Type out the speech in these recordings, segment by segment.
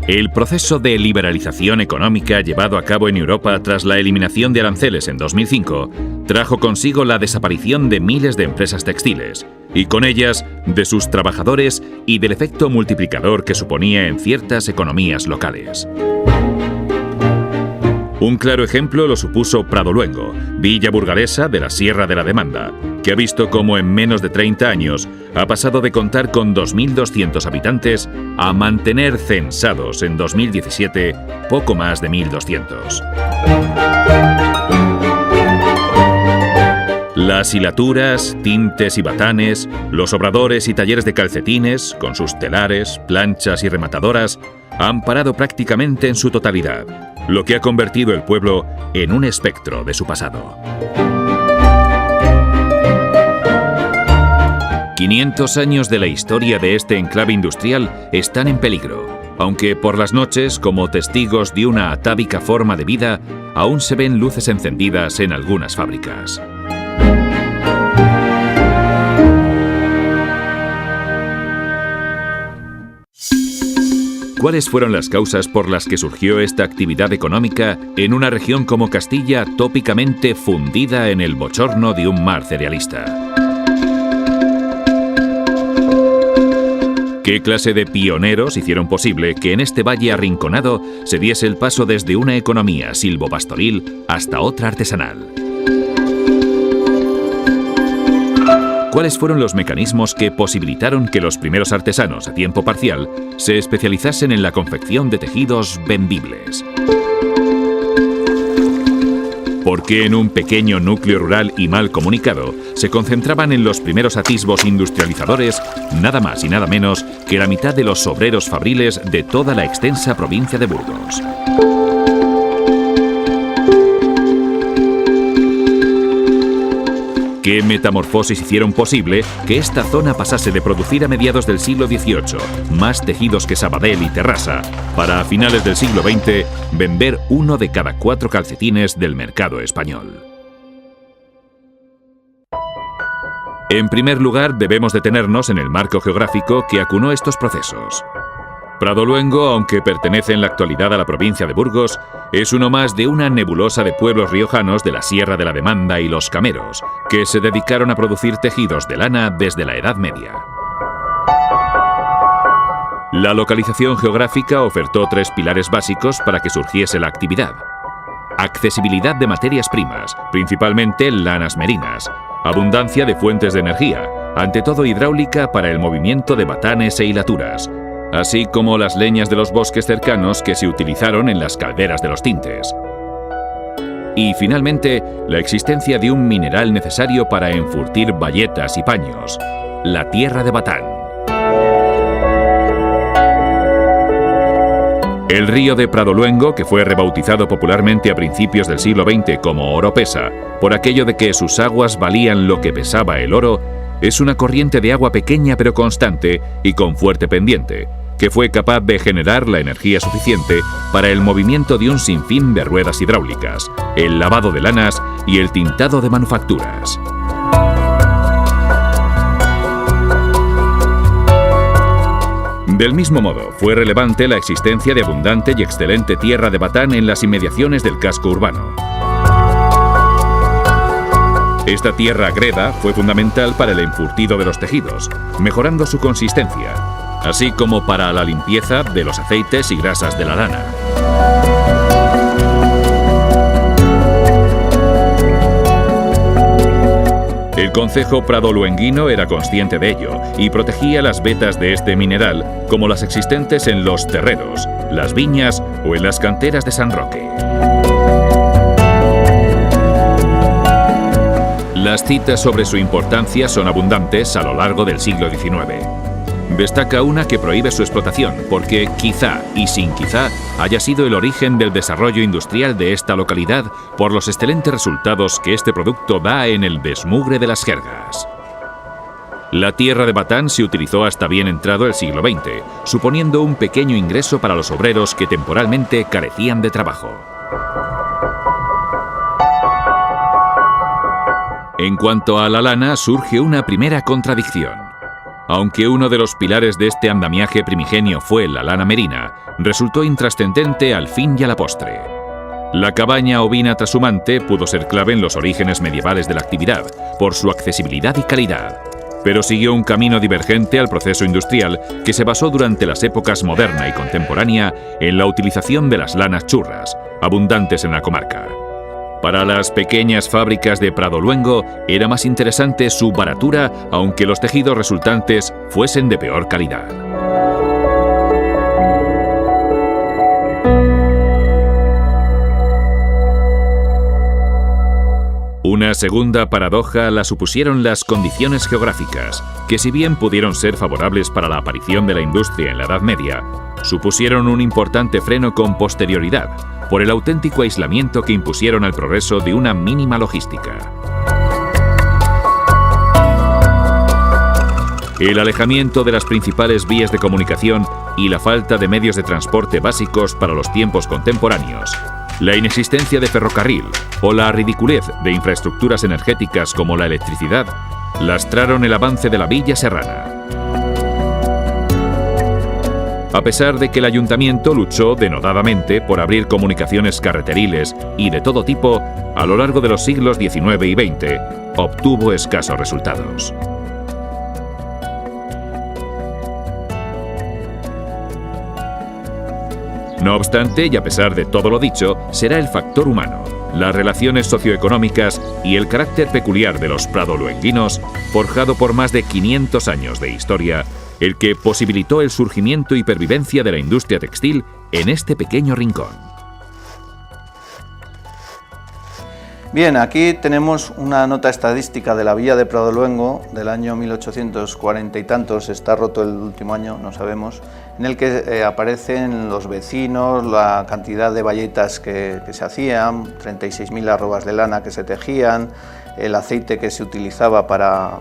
El proceso de liberalización económica llevado a cabo en Europa tras la eliminación de aranceles en 2005 trajo consigo la desaparición de miles de empresas textiles y con ellas de sus trabajadores y del efecto multiplicador que suponía en ciertas economías locales. Un claro ejemplo lo supuso Pradoluengo, villa burgalesa de la Sierra de la Demanda, que ha visto cómo en menos de 30 años ha pasado de contar con 2.200 habitantes a mantener censados en 2017 poco más de 1.200. Las hilaturas, tintes y batanes, los obradores y talleres de calcetines, con sus telares, planchas y rematadoras, han parado prácticamente en su totalidad, lo que ha convertido el pueblo en un espectro de su pasado. 500 años de la historia de este enclave industrial están en peligro, aunque por las noches, como testigos de una atávica forma de vida, aún se ven luces encendidas en algunas fábricas. ¿Cuáles fueron las causas por las que surgió esta actividad económica en una región como Castilla tópicamente fundida en el bochorno de un mar cerealista? ¿Qué clase de pioneros hicieron posible que en este valle arrinconado se diese el paso desde una economía silvopastoril hasta otra artesanal? ¿Cuáles fueron los mecanismos que posibilitaron que los primeros artesanos a tiempo parcial se especializasen en la confección de tejidos vendibles? ¿Por qué en un pequeño núcleo rural y mal comunicado se concentraban en los primeros atisbos industrializadores nada más y nada menos que la mitad de los obreros fabriles de toda la extensa provincia de Burgos? ¿Qué metamorfosis hicieron posible que esta zona pasase de producir a mediados del siglo XVIII más tejidos que Sabadell y Terrassa, para a finales del siglo XX vender 1 de cada 4 calcetines del mercado español? En primer lugar, debemos detenernos en el marco geográfico que acunó estos procesos. Pradoluengo, aunque pertenece en la actualidad a la provincia de Burgos, es uno más de una nebulosa de pueblos riojanos de la Sierra de la Demanda y los Cameros, que se dedicaron a producir tejidos de lana desde la Edad Media. La localización geográfica ofertó 3 pilares básicos para que surgiese la actividad: accesibilidad de materias primas, principalmente lanas merinas, abundancia de fuentes de energía, ante todo hidráulica para el movimiento de batanes e hilaturas, así como las leñas de los bosques cercanos que se utilizaron en las calderas de los tintes. Y finalmente, la existencia de un mineral necesario para enfurtir bayetas y paños: la tierra de Batán. El río de Pradoluengo, que fue rebautizado popularmente a principios del siglo XX como Oropesa, por aquello de que sus aguas valían lo que pesaba el oro, es una corriente de agua pequeña pero constante y con fuerte pendiente, que fue capaz de generar la energía suficiente para el movimiento de un sinfín de ruedas hidráulicas, el lavado de lanas y el tintado de manufacturas. Del mismo modo, fue relevante la existencia de abundante y excelente tierra de batán en las inmediaciones del casco urbano. Esta tierra greda fue fundamental para el enfurtido de los tejidos, mejorando su consistencia, así como para la limpieza de los aceites y grasas de la lana. El concejo pradoluenguino era consciente de ello y protegía las vetas de este mineral, como las existentes en los terreros, las viñas o en las canteras de San Roque. Las citas sobre su importancia son abundantes a lo largo del siglo XIX. Destaca una que prohíbe su explotación porque quizá y sin quizá haya sido el origen del desarrollo industrial de esta localidad por los excelentes resultados que este producto da en el desmugre de las jergas. La tierra de batán se utilizó hasta bien entrado el siglo XX, suponiendo un pequeño ingreso para los obreros que temporalmente carecían de trabajo. En cuanto a la lana, surge una primera contradicción. Aunque uno de los pilares de este andamiaje primigenio fue la lana merina, resultó intrascendente al fin y a la postre. La cabaña ovina trashumante pudo ser clave en los orígenes medievales de la actividad, por su accesibilidad y calidad, pero siguió un camino divergente al proceso industrial que se basó durante las épocas moderna y contemporánea en la utilización de las lanas churras, abundantes en la comarca. Para las pequeñas fábricas de Pradoluengo era más interesante su baratura, aunque los tejidos resultantes fuesen de peor calidad. Una segunda paradoja la supusieron las condiciones geográficas, que si bien pudieron ser favorables para la aparición de la industria en la Edad Media, supusieron un importante freno con posterioridad, por el auténtico aislamiento que impusieron al progreso de una mínima logística. El alejamiento de las principales vías de comunicación y la falta de medios de transporte básicos para los tiempos contemporáneos, la inexistencia de ferrocarril o la ridiculez de infraestructuras energéticas como la electricidad lastraron el avance de la villa serrana. A pesar de que el ayuntamiento luchó denodadamente por abrir comunicaciones carreteriles y de todo tipo, a lo largo de los siglos XIX y XX, obtuvo escasos resultados. No obstante, y a pesar de todo lo dicho, será el factor humano, las relaciones socioeconómicas y el carácter peculiar de los pradoluenguinos, forjado por más de 500 años de historia, el que posibilitó el surgimiento y pervivencia de la industria textil en este pequeño rincón. Bien, aquí tenemos una nota estadística de la villa de Pradoluengo del año 1840 y tantos, está roto el último año, no sabemos, en el que aparecen los vecinos, la cantidad de bayetas que se hacían, 36.000 arrobas de lana que se tejían, el aceite que se utilizaba para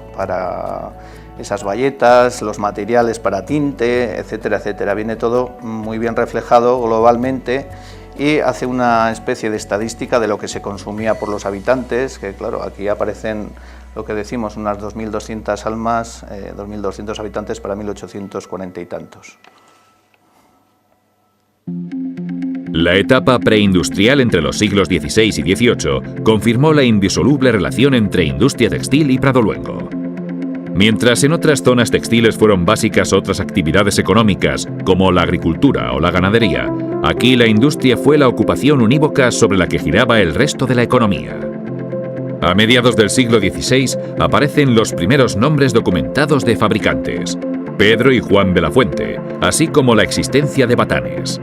esas bayetas, los materiales para tinte, etcétera, etcétera. Viene todo muy bien reflejado globalmente y hace una especie de estadística de lo que se consumía por los habitantes, que claro, aquí aparecen lo que decimos, unas 2.200 almas, 2.200 habitantes para 1840 y tantos. La etapa preindustrial entre los siglos XVI y XVIII confirmó la indisoluble relación entre industria textil y Pradoluengo. Mientras en otras zonas textiles fueron básicas otras actividades económicas, como la agricultura o la ganadería, aquí la industria fue la ocupación unívoca sobre la que giraba el resto de la economía. A mediados del siglo XVI aparecen los primeros nombres documentados de fabricantes, Pedro y Juan de la Fuente, así como la existencia de batanes.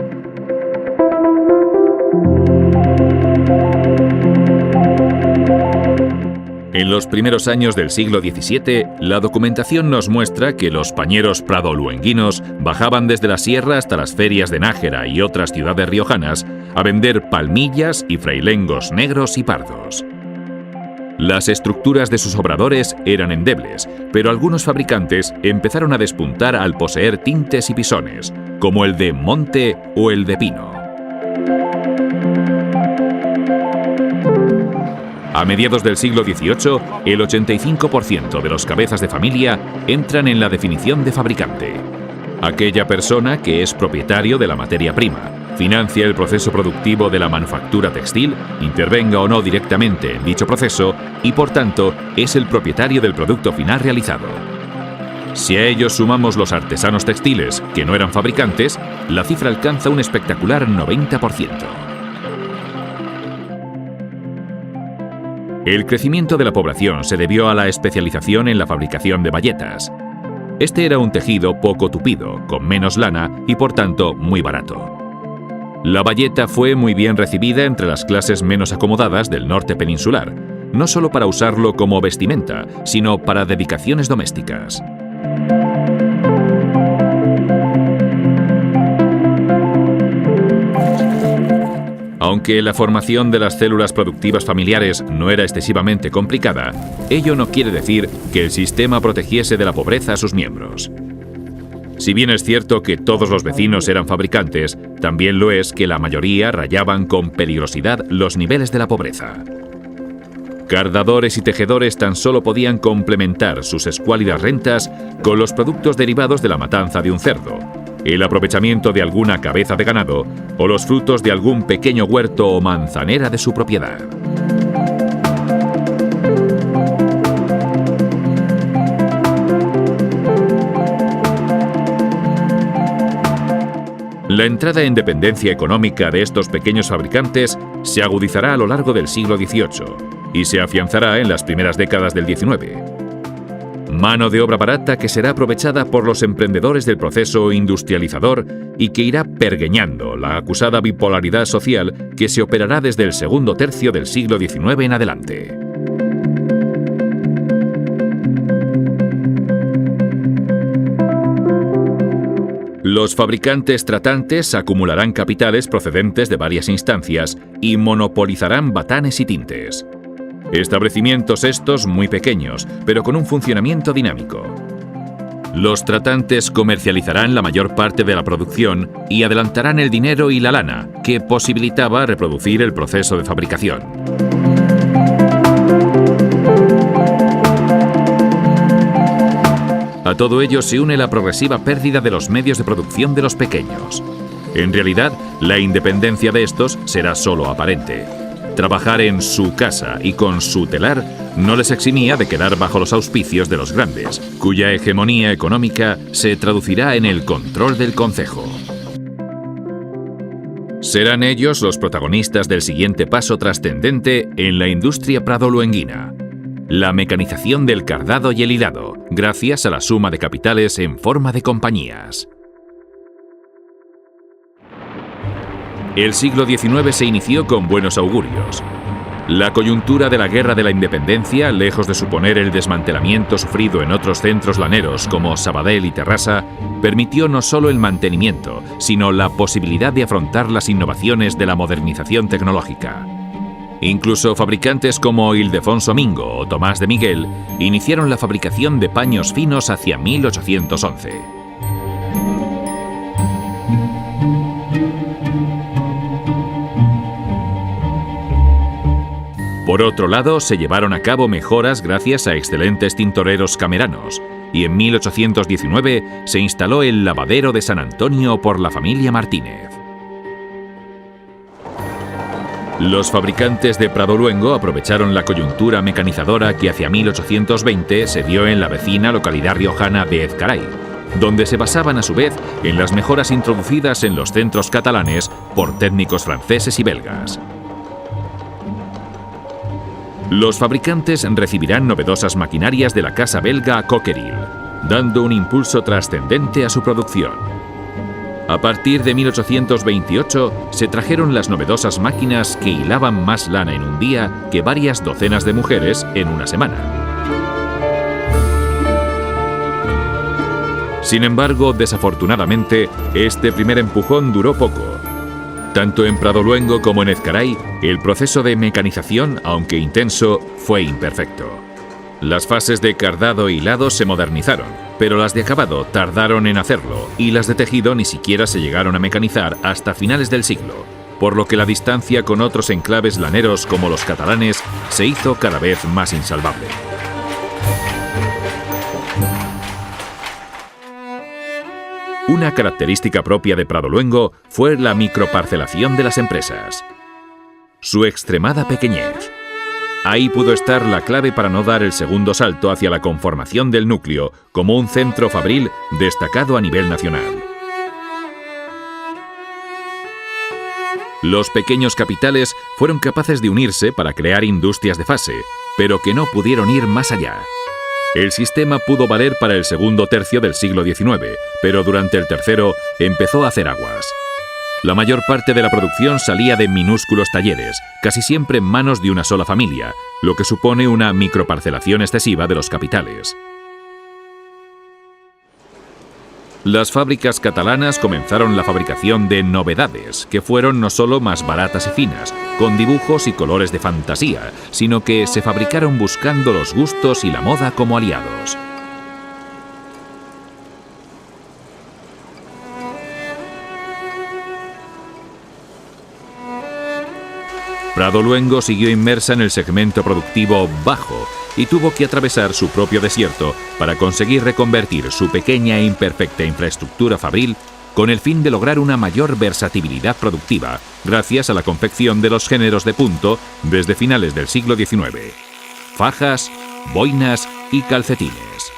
En los primeros años del siglo XVII, la documentación nos muestra que los pañeros pradoluenguinos bajaban desde la sierra hasta las ferias de Nájera y otras ciudades riojanas a vender palmillas y frailengos negros y pardos. Las estructuras de sus obradores eran endebles, pero algunos fabricantes empezaron a despuntar al poseer tintes y pisones, como el de monte o el de pino. A mediados del siglo XVIII, el 85% de los cabezas de familia entran en la definición de fabricante. Aquella persona que es propietario de la materia prima, financia el proceso productivo de la manufactura textil, intervenga o no directamente en dicho proceso y, por tanto, es el propietario del producto final realizado. Si a ellos sumamos los artesanos textiles, que no eran fabricantes, la cifra alcanza un espectacular 90%. El crecimiento de la población se debió a la especialización en la fabricación de bayetas. Este era un tejido poco tupido, con menos lana y por tanto muy barato. La bayeta fue muy bien recibida entre las clases menos acomodadas del norte peninsular, no solo para usarlo como vestimenta, sino para dedicaciones domésticas. Aunque la formación de las células productivas familiares no era excesivamente complicada, ello no quiere decir que el sistema protegiese de la pobreza a sus miembros. Si bien es cierto que todos los vecinos eran fabricantes, también lo es que la mayoría rayaban con peligrosidad los niveles de la pobreza. Cardadores y tejedores tan solo podían complementar sus escuálidas rentas con los productos derivados de la matanza de un cerdo, el aprovechamiento de alguna cabeza de ganado o los frutos de algún pequeño huerto o manzanera de su propiedad. La entrada en dependencia económica de estos pequeños fabricantes se agudizará a lo largo del siglo XVIII y se afianzará en las primeras décadas del XIX. Mano de obra barata que será aprovechada por los emprendedores del proceso industrializador y que irá pergeñando la acusada bipolaridad social que se operará desde el segundo tercio del siglo XIX en adelante. Los fabricantes tratantes acumularán capitales procedentes de varias instancias y monopolizarán batanes y tintes. Establecimientos estos muy pequeños, pero con un funcionamiento dinámico. Los tratantes comercializarán la mayor parte de la producción y adelantarán el dinero y la lana, que posibilitaba reproducir el proceso de fabricación. A todo ello se une la progresiva pérdida de los medios de producción de los pequeños. En realidad, la independencia de estos será solo aparente. Trabajar en su casa y con su telar no les eximía de quedar bajo los auspicios de los grandes, cuya hegemonía económica se traducirá en el control del concejo. Serán ellos los protagonistas del siguiente paso trascendente en la industria pradoluenguina: la mecanización del cardado y el hilado, gracias a la suma de capitales en forma de compañías. El siglo XIX se inició con buenos augurios. La coyuntura de la Guerra de la Independencia, lejos de suponer el desmantelamiento sufrido en otros centros laneros como Sabadell y Terrassa, permitió no solo el mantenimiento, sino la posibilidad de afrontar las innovaciones de la modernización tecnológica. Incluso fabricantes como Ildefonso Mingo o Tomás de Miguel iniciaron la fabricación de paños finos hacia 1811. Por otro lado, se llevaron a cabo mejoras gracias a excelentes tintoreros cameranos, y en 1819 se instaló el lavadero de San Antonio por la familia Martínez. Los fabricantes de Pradoluengo aprovecharon la coyuntura mecanizadora que hacia 1820 se dio en la vecina localidad riojana de Ezcaray, donde se basaban a su vez en las mejoras introducidas en los centros catalanes por técnicos franceses y belgas. Los fabricantes recibirán novedosas maquinarias de la casa belga Cockerill, dando un impulso trascendente a su producción. A partir de 1828 se trajeron las novedosas máquinas que hilaban más lana en un día que varias docenas de mujeres en una semana. Sin embargo, desafortunadamente, este primer empujón duró poco. Tanto en Pradoluengo como en Ezcaray, el proceso de mecanización, aunque intenso, fue imperfecto. Las fases de cardado e hilado se modernizaron, pero las de acabado tardaron en hacerlo y las de tejido ni siquiera se llegaron a mecanizar hasta finales del siglo, por lo que la distancia con otros enclaves laneros como los catalanes se hizo cada vez más insalvable. Una característica propia de Pradoluengo fue la microparcelación de las empresas. Su extremada pequeñez. Ahí pudo estar la clave para no dar el segundo salto hacia la conformación del núcleo como un centro fabril destacado a nivel nacional. Los pequeños capitales fueron capaces de unirse para crear industrias de fase, pero que no pudieron ir más allá. El sistema pudo valer para el segundo tercio del siglo XIX, pero durante el tercero empezó a hacer aguas. La mayor parte de la producción salía de minúsculos talleres, casi siempre en manos de una sola familia, lo que supone una microparcelación excesiva de los capitales. Las fábricas catalanas comenzaron la fabricación de novedades, que fueron no solo más baratas y finas, con dibujos y colores de fantasía, sino que se fabricaron buscando los gustos y la moda como aliados. Pradoluengo siguió inmersa en el segmento productivo bajo y tuvo que atravesar su propio desierto para conseguir reconvertir su pequeña e imperfecta infraestructura fabril con el fin de lograr una mayor versatilidad productiva gracias a la confección de los géneros de punto desde finales del siglo XIX: fajas, boinas y calcetines.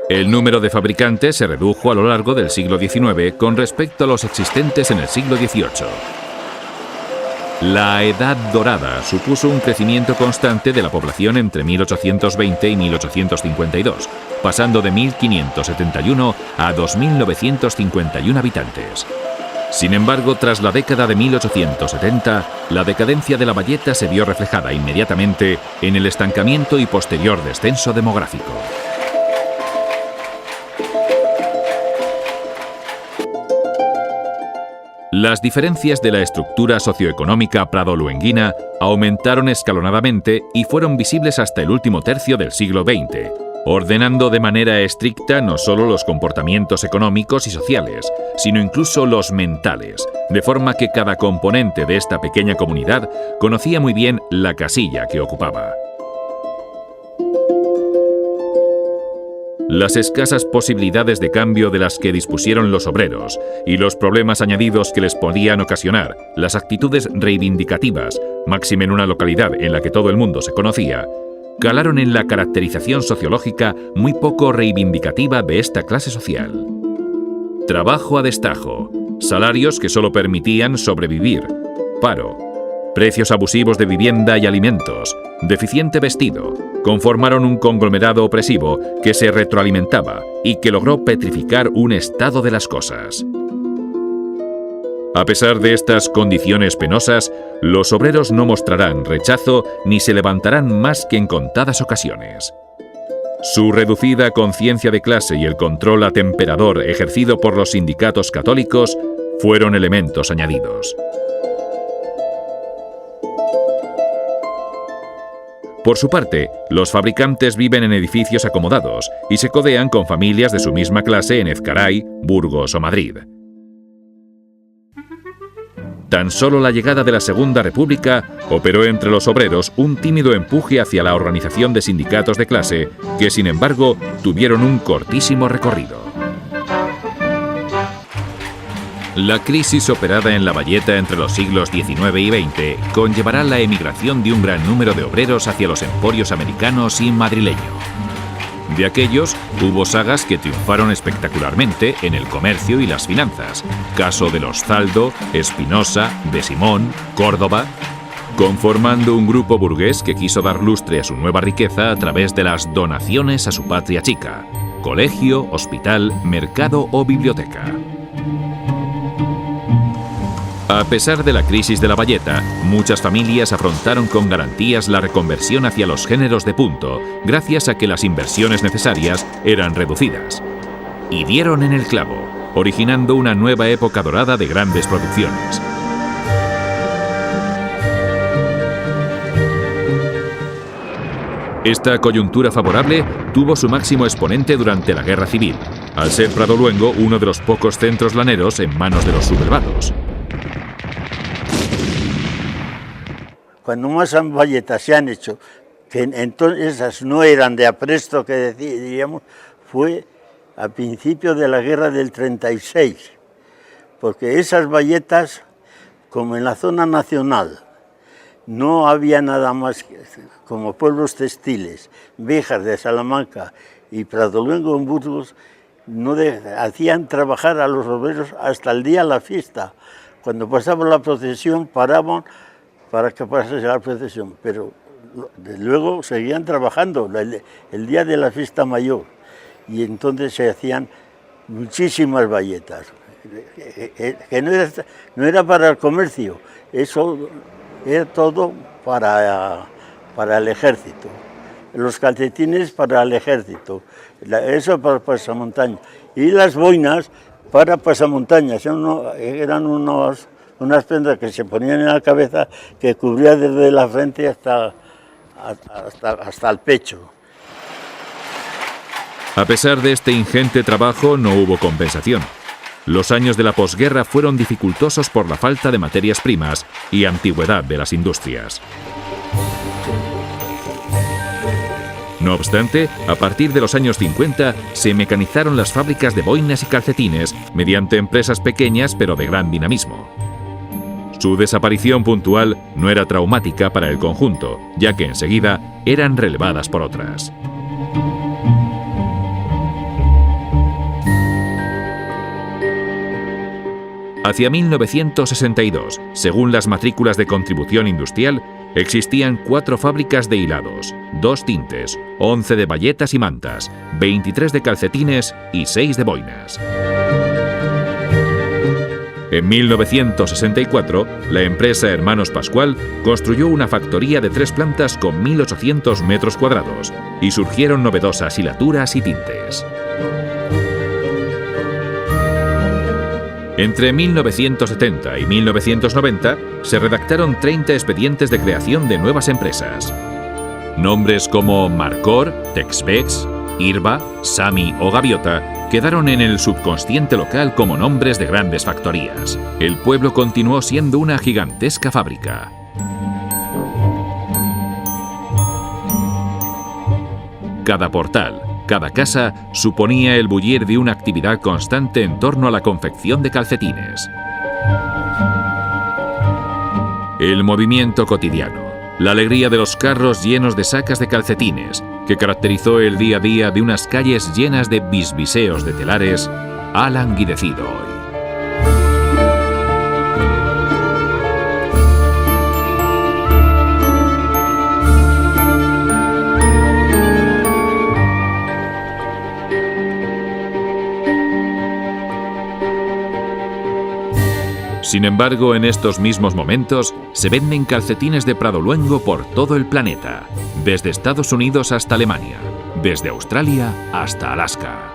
El número de fabricantes se redujo a lo largo del siglo XIX con respecto a los existentes en el siglo XVIII. La Edad Dorada supuso un crecimiento constante de la población entre 1820 y 1852, pasando de 1.571 a 2.951 habitantes. Sin embargo, tras la década de 1870, la decadencia de La Valleta se vio reflejada inmediatamente en el estancamiento y posterior descenso demográfico. Las diferencias de la estructura socioeconómica pradoluenguina aumentaron escalonadamente y fueron visibles hasta el último tercio del siglo XX, ordenando de manera estricta no solo los comportamientos económicos y sociales, sino incluso los mentales, de forma que cada componente de esta pequeña comunidad conocía muy bien la casilla que ocupaba. Las escasas posibilidades de cambio de las que dispusieron los obreros y los problemas añadidos que les podían ocasionar las actitudes reivindicativas, máxime en una localidad en la que todo el mundo se conocía, calaron en la caracterización sociológica muy poco reivindicativa de esta clase social. Trabajo a destajo, salarios que solo permitían sobrevivir, paro, precios abusivos de vivienda y alimentos, deficiente vestido, conformaron un conglomerado opresivo que se retroalimentaba y que logró petrificar un estado de las cosas. A pesar de estas condiciones penosas, los obreros no mostrarán rechazo ni se levantarán más que en contadas ocasiones. Su reducida conciencia de clase y el control atemperador ejercido por los sindicatos católicos fueron elementos añadidos. Por su parte, los fabricantes viven en edificios acomodados y se codean con familias de su misma clase en Ezcaray, Burgos o Madrid. Tan solo la llegada de la Segunda República operó entre los obreros un tímido empuje hacia la organización de sindicatos de clase que, sin embargo, tuvieron un cortísimo recorrido. La crisis operada en La Valleta entre los siglos XIX y XX conllevará la emigración de un gran número de obreros hacia los emporios americanos y madrileño. De aquellos, hubo sagas que triunfaron espectacularmente en el comercio y las finanzas, caso de los Zaldo, Espinosa, de Simón, Córdoba, conformando un grupo burgués que quiso dar lustre a su nueva riqueza a través de las donaciones a su patria chica: colegio, hospital, mercado o biblioteca. A pesar de la crisis de La Valleta, muchas familias afrontaron con garantías la reconversión hacia los géneros de punto, gracias a que las inversiones necesarias eran reducidas. Y dieron en el clavo, originando una nueva época dorada de grandes producciones. Esta coyuntura favorable tuvo su máximo exponente durante la Guerra Civil, al ser Pradoluengo uno de los pocos centros laneros en manos de los sublevados. Cuando más valletas se han hecho, que entonces esas no eran de apresto, que diríamos, fue a principio de la guerra del 36, porque esas valletas, como en la zona nacional, no había nada más como pueblos textiles, Béjar de Salamanca y Pradoluengo en Burgos, hacían trabajar a los obreros hasta el día de la fiesta. Cuando pasaba la procesión paraban para que pasase la procesión, pero luego seguían trabajando el día de la fiesta mayor, y entonces se hacían muchísimas valletas, que no era para el comercio, eso era todo para el ejército, los calcetines para el ejército, eso para pasamontañas, y las boinas para pasamontañas, eran unas prendas que se ponían en la cabeza que cubría desde la frente hasta el pecho. A pesar de este ingente trabajo, no hubo compensación. Los años de la posguerra fueron dificultosos por la falta de materias primas y antigüedad de las industrias. No obstante, a partir de los años 50 se mecanizaron las fábricas de boinas y calcetines mediante empresas pequeñas pero de gran dinamismo. Su desaparición puntual no era traumática para el conjunto, ya que enseguida eran relevadas por otras. Hacia 1962, según las matrículas de contribución industrial, existían 4 fábricas de hilados, 2 tintes, 11 de bayetas y mantas, 23 de calcetines y 6 de boinas. En 1964, la empresa Hermanos Pascual construyó una factoría de 3 plantas con 1.800 metros cuadrados y surgieron novedosas hilaturas y tintes. Entre 1970 y 1990 se redactaron 30 expedientes de creación de nuevas empresas. Nombres como Marcor, Texbex, Irba, Sami o Gaviota quedaron en el subconsciente local como nombres de grandes factorías. El pueblo continuó siendo una gigantesca fábrica. Cada portal, cada casa suponía el bullir de una actividad constante en torno a la confección de calcetines. El movimiento cotidiano, la alegría de los carros llenos de sacas de calcetines, que caracterizó el día a día de unas calles llenas de bisbiseos de telares, ha languidecido hoy. Sin embargo, en estos mismos momentos se venden calcetines de Prado Luengo por todo el planeta, desde Estados Unidos hasta Alemania, desde Australia hasta Alaska.